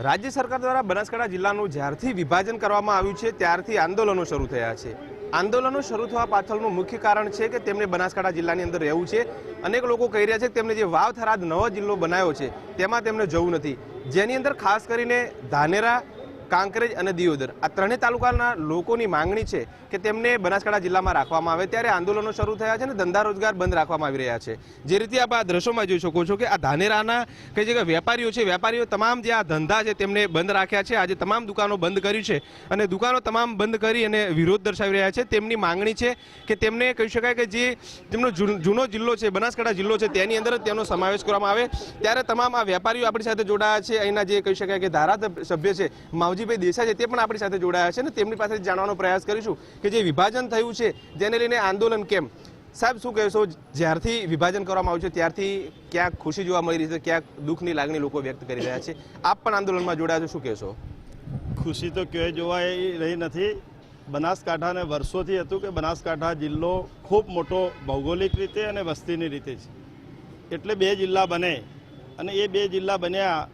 રાજ્ય સરકાર દ્વારા બનાસકાંઠા જિલ્લાનું જ્યારથી વિભાજન કરવામાં આવ્યું છે ત્યારથી આંદોલનો શરૂ થયા છે। આંદોલનો શરૂ થવા પાછળનું મુખ્ય કારણ છે કે તેમને બનાસકાંઠા જિલ્લાની અંદર રહેવું છે। અનેક લોકો કહી રહ્યા છે કે તેમને જે વાવ થરાદ નવો જિલ્લો બનાવ્યો છે તેમાં તેમને જવું નથી, જેની અંદર ખાસ કરીને ધાનેરા, કાંકરેજ અને દિયોદર આ ત્રણેય તાલુકાના લોકોની માંગણી છે કે તેમને બનાસકાંઠા જિલ્લામાં રાખવામાં આવે। ત્યારે આંદોલનો શરૂ થયા છે અને ધંધા રોજગાર બંધ રાખવામાં આવી રહ્યા છે। જે રીતે આપ આ દ્રશ્યોમાં જોઈ શકો છો કે આ ધાનેરાના કઈ જગ્યાએ વેપારીઓ છે, વેપારીઓ તમામ જે આ ધંધા છે તેમને બંધ રાખ્યા છે। આજે તમામ દુકાનો બંધ કરી છે અને દુકાનો તમામ બંધ કરી અને વિરોધ દર્શાવી રહ્યા છે। તેમની માંગણી છે કે તેમને કહી શકાય કે જે તેમનો જૂનો જિલ્લો છે બનાસકાંઠા જિલ્લો છે તેની અંદર જ તેનો સમાવેશ કરવામાં આવે। ત્યારે તમામ આ વેપારીઓ આપણી સાથે જોડાયા છે। અહીંના જે કહી શકાય કે ધારાસભ્ય છે માવજીભાઈ દેસાઈ છે તે પણ આપણી સાથે જોડાયા છે અને તેમની પાસે જાણવાનો પ્રયાસ કરીશું કે જે વિભાજન થયું છે જેને લઈને આંદોલન કેમ। સાહેબ, શું કહેશો? જ્યારથી વિભાજન કરવામાં આવ્યું છે ત્યારથી ક્યાંક ખુશી જોવા મળી રહી છે, ક્યાંક દુઃખની લાગણી લોકો વ્યક્ત કરી રહ્યા છે। આપ પણ આંદોલનમાં જોડાયા છો, શું કહેશો? ખુશી તો ક્યાંય જોવા રહી નથી। બનાસકાંઠાને વર્ષોથી હતું કે બનાસકાંઠા જિલ્લો ખૂબ મોટો ભૌગોલિક રીતે અને વસ્તીની રીતે છે, એટલે બે જિલ્લા બને અને એ બે જિલ્લા બન્યા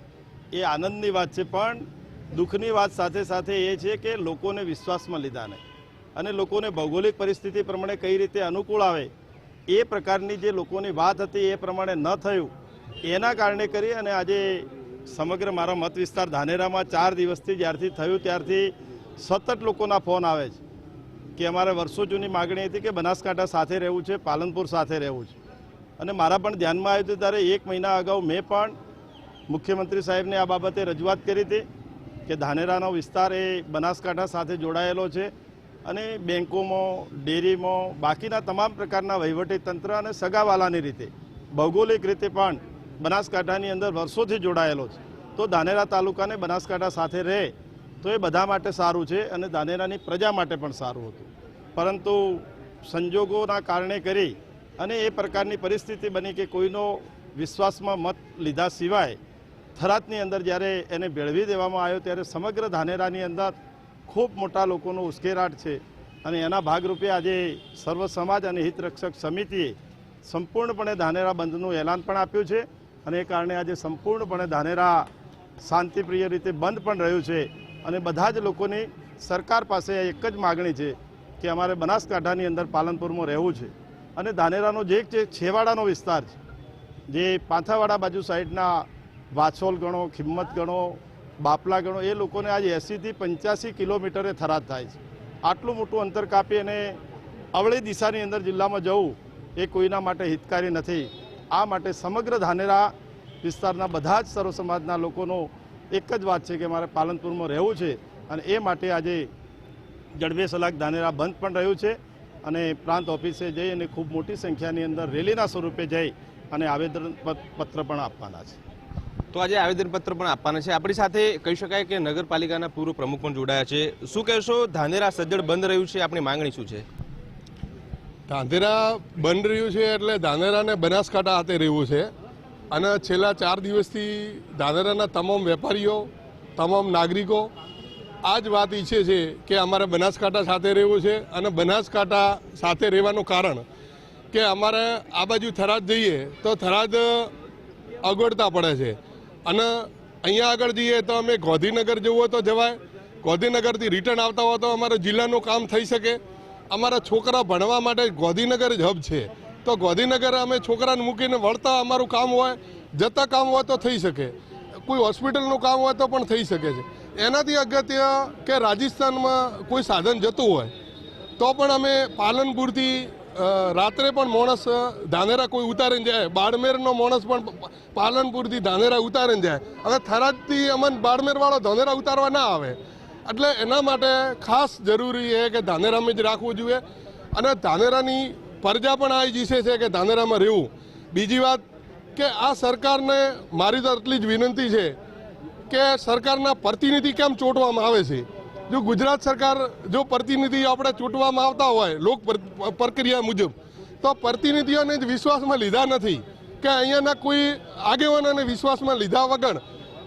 એ આનંદની વાત છે। પણ દુઃખની વાત સાથે સાથે એ છે કે લોકોને વિશ્વાસમાં લીધા નહીં અને લોકોને ભૌગોલિક પરિસ્થિતિ પ્રમાણે કઈ રીતે અનુકૂળ આવે એ પ્રકારની જે લોકોની વાત હતી એ પ્રમાણે ન થયું, એના કારણે કરી અને આજે સમગ્ર મારા મત વિસ્તાર ધાનેરામાં 4 દિવસથી જ્યારથી થયું ત્યારથી સતત લોકોના ફોન આવે છે કે અમારે વર્ષો જૂની માગણી હતી કે બનાસકાંઠા સાથે રહેવું છે, પાલનપુર સાથે રહેવું છે। અને મારા પણ ધ્યાનમાં આવ્યું હતું ત્યારે 1 મહિના અગાઉ મેં પણ મુખ્યમંત્રી સાહેબને આ બાબતે રજૂઆત કરી હતી કે ધાનેરાનો વિસ્તાર એ બનાસકાંઠા સાથે જોડાયેલો છે અને બેંકોમાં, ડેરીમાં, બાકીના તમામ પ્રકારના વહીવટી તંત્ર અને સગાવાલાની રીતે ભૌગોલિક રીતે પણ બનાસકાંઠાની અંદર વર્ષોથી જોડાયેલો છે। તો ધાનેરા તાલુકાને બનાસકાંઠા સાથે રહે તો એ બધા માટે સારું છે અને ધાનેરાની પ્રજા માટે પણ સારું હતું। પરંતુ સંજોગોના કારણે કરી અને એ પ્રકારની પરિસ્થિતિ બની કે કોઈનો વિશ્વાસમાં મત લીધા સિવાય થરાદની અંદર જ્યારે એને ભેળવી દેવામાં આવ્યો ત્યારે સમગ્ર ધાનેરાની અંદર ખૂબ મોટા લોકોનો ઉશ્કેરાટ છે અને એના ભાગરૂપે આજે સર્વ સમાજ અને હિતરક્ષક સમિતિએ સંપૂર્ણપણે ધાનેરા બંધનું એલાન પણ આપ્યું છે અને એ કારણે આજે સંપૂર્ણપણે ધાનેરા શાંતિપ્રિય રીતે બંધ પણ રહ્યું છે। અને બધા જ લોકોની સરકાર પાસે એક જ માગણી છે કે અમારે બનાસકાંઠાની અંદર પાલનપુરમાં રહેવું છે અને ધાનેરાનો જે છેવાડાનો વિસ્તાર છે, જે પાંથાવાડા બાજુ સાઈડના વાછોલ ગણો, ખિંમત ગણો, બાપલા ગણો, એ લોકોને આજે 80 થી 85 કિલોમીટરે થરાદ થાય છે। આટલું મોટું અંતર કાપી અને અવળી દિશાની અંદર જિલ્લામાં જવું એ કોઈના માટે હિતકારી નથી। આ માટે સમગ્ર ધાનેરા વિસ્તારના બધા જ સર્વ સમાજના લોકોનો એક જ વાત છે કે મારે પાલનપુરમાં રહેવું છે અને એ માટે આજે જડબે સલાક ધાનેરા બંધ પણ રહ્યું છે અને પ્રાંત ઓફિસે જઈ અને ખૂબ મોટી સંખ્યાની અંદર રેલીના સ્વરૂપે જઈ અને આવેદનપત્ર પણ આપવાના છે। તો આજે આવેદનપત્ર પણ આપવાના છે। આપણી સાથે કહી શકાય કે નગરપાલિકાના પૂર્વ પ્રમુખ પણ જોડાયા છે। શું કહેશો? ધાનેરા સજ્જડ બંધ રહ્યું છે, આપણી માંગણી શું છે? ધાનેરા બંધ રહ્યું છે એટલે ધાનેરાને બનાસકાંઠા હાથે રહેવું છે અને છેલ્લા 4 દિવસથી ધાનેરાના તમામ વેપારીઓ, તમામ નાગરિકો આ જ વાત ઈચ્છે છે કે અમારે બનાસકાંઠા સાથે રહેવું છે। અને બનાસકાંઠા સાથે રહેવાનું કારણ કે અમારે આ બાજુ થરાદ જઈએ તો થરાદ અગવડતા પડે છે અને અહીંયા આગળ જઈએ તો અમે ગાંધીનગર જવું હોય તો જવાય, ગાંધીનગરથી રિટર્ન આવતા હોય તો અમારે જિલ્લાનું કામ થઈ શકે। અમારા છોકરા ભણવા માટે ગાંધીનગર જ હબ છે, તો ગાંધીનગર અમે છોકરાને મૂકીને વળતા અમારું કામ હોય, જતા કામ હોય તો થઈ શકે, કોઈ હોસ્પિટલનું કામ હોય તો પણ થઈ શકે છે। એનાથી અગત્ય કે રાજસ્થાનમાં કોઈ સાધન જતું હોય તો પણ અમે પાલનપુરથી રાત્રે પણ માણસ ધાનેરા કોઈ ઉતારીને જાય, બાડમેરનો માણસ પણ પાલનપુરથી ધાનેરા ઉતારીને જાય। હવે થરાદથી અમને બાડમેરવાળો ધાનેરા ઉતારવા ના આવે, એટલે એના માટે ખાસ જરૂરી છે કે ધાનેરામાં જ રાખવું જોઈએ અને ધાનેરાની પ્રજા પણ આ ઈચ્છે છે કે ધાનેરામાં રહેવું। બીજી વાત કે આ સરકારને મારી તો એટલી જ વિનંતી છે કે સરકારના પ્રતિનિધિ કેમ ચોંટવામાં આવે છે। જો ગુજરાત સરકાર જો પ્રતિનિધિ આપણે ચૂંટવામાં આવતા હોય લોક પ્રક્રિયા મુજબ, તો પ્રતિનિધિઓને જ વિશ્વાસમાં લીધા નથી કે અહીંયાના કોઈ આગેવાનોને વિશ્વાસમાં લીધા વગર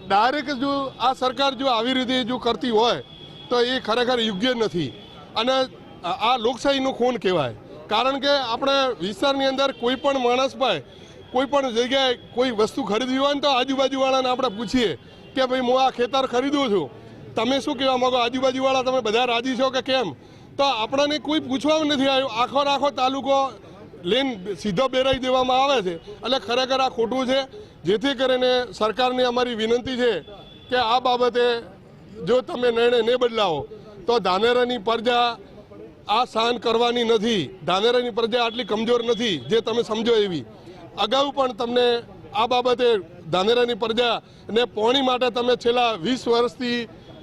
ડાયરેક્ટ જો આ સરકાર જો આવી રીતે જો કરતી હોય તો એ ખરેખર યોગ્ય નથી અને આ લોકશાહીનું ખૂન કહેવાય। કારણ કે આપણે વિસ્તારની અંદર કોઈ પણ માણસ પાસે કોઈ પણ જગ્યાએ કોઈ વસ્તુ ખરીદવી હોય ને તો આજુબાજુવાળાને આપણે પૂછીએ કે ભાઈ હું આ ખેતર ખરીદું છું, તમે શું કહેવા માંગો? આજુબાજુવાળા તમે બધા રાજી છો કે કેમ? તો આપણને કોઈ પૂછવા નથી આવ્યું. આખો તાલુકો લેન સીધો બેરાઈ દેવામાં આવે છે. એટલે ખરેખર આ ખોટું છે. જેથી કરીને સરકારને અમારી વિનંતી છે કે આ બાબતે જો તમે નિર્ણય નહીં બદલાવો તો ધાનેરાની પ્રજા આ સહન કરવાની નથી. ધાનેરાની પ્રજા આટલી કમજોર નથી જે તમે સમજો એવી. અગાઉ પણ તમને આ બાબતે ધાનેરાની પ્રજાને પોણી માટે તમે છેલ્લા 20 વર્ષથી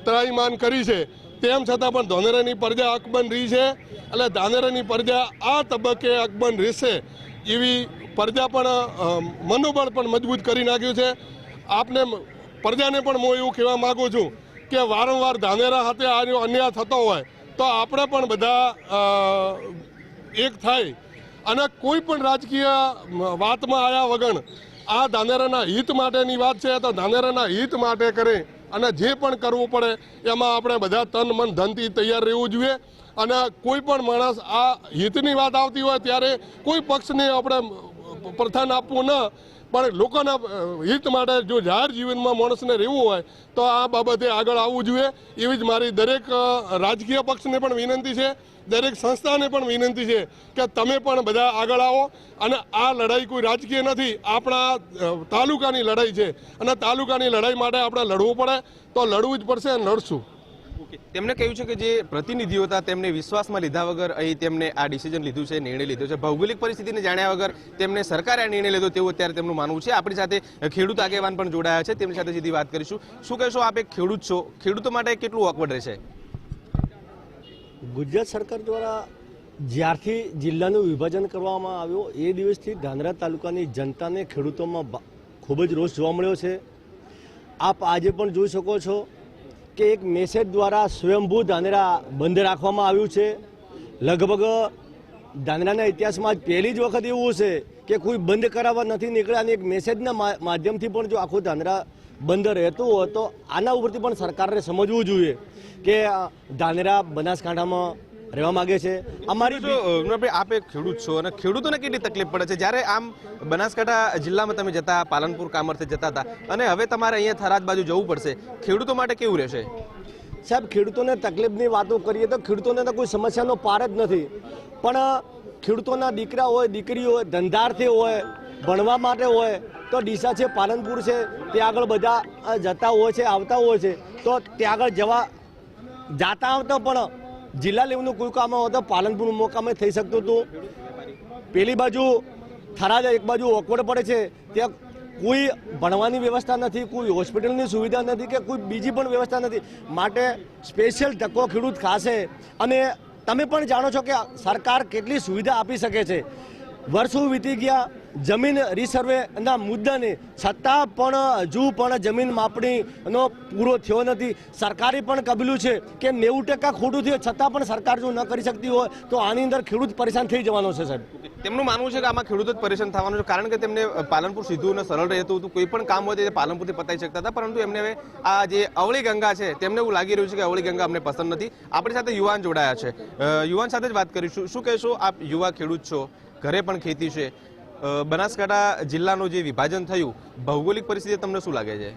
ત્રાહિમાન કરી છે, તેમ છતાં પણ ધાનેરાની પ્રજા અકબંધ રહી છે. એટલે ધાનેરાની પ્રજા આ તબક્કે અકબંધ રહેશે એવી પ્રજા પણ મનોબળ પણ મજબૂત કરી નાખ્યું છે. આપને પ્રજાને પણ હું એવું કહેવા માગું છું કે વારંવાર ધાનેરા સાથે આ અન્યાય થતો હોય તો આપણે પણ બધા એક થાય અને કોઈ પણ રાજકીય વાતમાં આવ્યા વગર આ ધાનેરાના હિત માટેની વાત છે તો ધાનેરાના હિત માટે કરે અને જે પણ કરવું પડે એમાં આપણે બધા તન મન ધનથી તૈયાર રહેવું જોઈએ. અને કોઈ પણ માણસ આ હિતની વાત આવતી હોય ત્યારે કોઈ પક્ષને આપણે પ્રધાન આપવું ન, પણ લોકોના હિત માટે જો જાહેર જીવનમાં માણસને રહેવું હોય તો આ બાબતે આગળ આવવું જોઈએ. એવી જ મારી દરેક રાજકીય પક્ષને પણ વિનંતી છે, દરેક સંસ્થાને પણ વિનંતી છે કે તમે પણ બધા આગળ આવો. અને આ લડાઈ કોઈ રાજકીય નથી, આપણા તાલુકાની લડાઈ છે અને તાલુકાની લડાઈ માટે આપણે લડવું પડે તો લડવું જ પડશે અને લડશું. તેમણે કહ્યું છે કે જે પ્રતિનિધિઓ હતા તેમને વિશ્વાસમાં લીધા વગર અહીં તેમને આ ડિસિઝન લીધું છે, નિર્ણય લીધો છે. ભૌગોલિક પરિસ્થિતિને જાણ્યા વગર તેમને સરકારે આ નિર્ણય લીધો તેવું અત્યારે તેમનું માનવું છે. આપણી સાથે ખેડૂત આગેવાન પણ જોડાયા છે, તેમની સાથે સીધી વાત કરીશું. શું કહેશો, આપ એક ખેડૂત છો, ખેડૂતો માટે કેટલું ઓકવર્ડ રહેશે? ગુજરાત સરકાર દ્વારા જ્યારથી જિલ્લાનું વિભાજન કરવામાં આવ્યું એ દિવસથી ધાનેરા તાલુકાની જનતાને ખેડૂતોમાં ખૂબ જ રોષ જોવા મળ્યો છે. આપ આજે પણ જોઈ શકો છો કે એક મેસેજ દ્વારા સ્વયંભૂ ધાનેરા બંધ રાખવામાં આવ્યું છે. લગભગ ધાનેરાના ઇતિહાસમાં જ પહેલી જ વખત એવું છે કે કોઈ બંધ કરાવવા નથી નીકળ્યા અને એક મેસેજના માધ્યમથી પણ જો આખું ધાનેરા બંધ રહેતું હોય તો આના ઉપરથી પણ સરકારને સમજવું જોઈએ કે ધાનેરા બનાસકાંઠામાં રહેવા માંગે છે. અમારી આપ એક ખેડૂત છો અને ખેડૂતોને કેટલી તકલીફ પડે છે જ્યારે આમ બનાસકાંઠા જિલ્લામાં તમે જતા, પાલનપુર કામ અર્થે જતા હતા અને હવે તમારે અહીંયા થરાદ બાજુ જવું પડશે, ખેડૂતો માટે કેવું રહેશે? સાહેબ, ખેડૂતોને તકલીફની વાતો કરીએ તો ખેડૂતોને તો કોઈ સમસ્યાનો પાર જ નથી. પણ ખેડૂતોના દીકરા હોય, દીકરી હોય, ધંધાર્થી હોય, ભણવા માટે હોય તો ડીસા છે, પાલનપુર છે, ત્યાં આગળ બધા જતા હોય છે, આવતા હોય છે. તો ત્યાં આગળ જાતા આવતા પણ જિલ્લા લેવલનું કોઈ કામ હોય તો પાલનપુરનું મોકામે થઈ શકતું હતું. પેલી બાજુ થરાદ એક બાજુ ઓકવર્ડ પડે છે, ત્યાં કોઈ ભણવાની વ્યવસ્થા નથી, કોઈ હોસ્પિટલની સુવિધા નથી કે કોઈ બીજી પણ વ્યવસ્થા નથી. માટે સ્પેશિયલ ધક્કો ખેડૂત ખાશે. અને તમે પણ જાણો છો કે સરકાર કેટલી સુવિધા આપી શકે છે. વર્ષો વીતી ગયા જમીન રિસર્વેના મુદ્દાને, છતાં પણ હજુ પણ જમીન માપણીનો પૂરો થયો નથી. સરકારે પણ કબૂલ્યું છે કે 90% ખોટું થયું, છતાં પણ સરકાર જો ન કરી શકતી હોય તો આની અંદર ખેડૂત પરેશાન થઈ જવાનો છે. સાહેબ, તેમનું માનવું છે કે આમાં ખેડૂતો જ પરેશાન થવાનું છે, કારણ કે તેમને પાલનપુર સીધું અને સરળ રહેતું હતું. કોઈ પણ કામ હોય તે પાલનપુરથી પતાવી શકતા હતા, પરંતુ એમને હવે આ જે અવળી ગંગા છે તેમને એવું લાગી રહ્યું છે કે અવળી ગંગા અમને પસંદ નથી. આપણી સાથે યુવાન જોડાયા છે, યુવાન સાથે જ વાત કરીશું. શું કહેશો, આપ યુવા ખેડૂત છો, ઘરે પણ ખેતી છે, બનાસકાંઠા જિલ્લાનું જે વિભાજન થયું, ભૌગોલિક પરિસ્થિતિ તમને શું લાગે છે?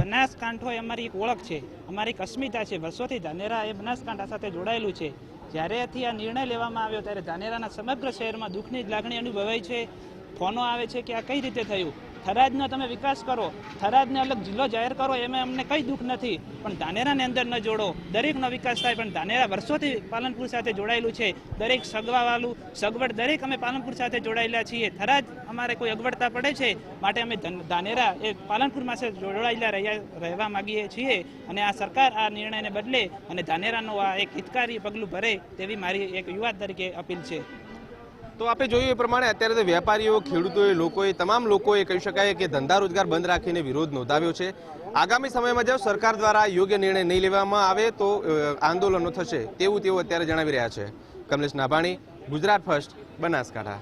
બનાસકાંઠો એ અમારી એક ઓળખ છે, અમારી એક અસ્મિતા છે. વર્ષોથી ધાનેરા એ બનાસકાંઠા સાથે જોડાયેલું છે. જ્યારેથી આ નિર્ણય લેવામાં આવ્યો ત્યારે ધાનેરાના સમગ્ર શહેરમાં દુઃખની જ લાગણી અનુભવાય છે. ફોનો આવે છે કે આ કઈ રીતે થયું, થરાદનો તમે વિકાસ કરો, થરાદને અલગ જિલ્લો જાહેર કરો, એમાં અમને કંઈ દુઃખ નથી, પણ ધાનેરાને અંદર ન જોડો. દરેકનો વિકાસ થાય, પણ ધાનેરા વર્ષોથી પાલનપુર સાથે જોડાયેલું છે. દરેક સગવાવાળું સગવડ દરેક અમે પાલનપુર સાથે જોડાયેલા છીએ. થરાદ અમારે કોઈ અગવડતા પડે છે માટે અમે ધાનેરા એ પાલનપુરમાં જોડાયેલા રહેવા માગીએ છીએ. અને આ સરકાર આ નિર્ણયને બદલે અને ધાનેરાનું આ એક હિતકારી પગલું ભરે તેવી મારી એક યુવા તરીકે અપીલ છે. તો આપણે જોયું એ પ્રમાણે અત્યારે તો વેપારીઓ, ખેડૂતોએ, લોકોએ, તમામ લોકોએ કહી શકાય કે ધંધા રોજગાર બંધ રાખીને વિરોધ નોંધાવ્યો છે. આગામી સમયમાં જો સરકાર દ્વારા યોગ્ય નિર્ણય નહીં લેવામાં આવે તો આંદોલનો થશે તેવું તેઓ અત્યારે જણાવી રહ્યા છે. કમલેશ નાભાણી, ગુજરાત ફર્સ્ટ, બનાસકાંઠા.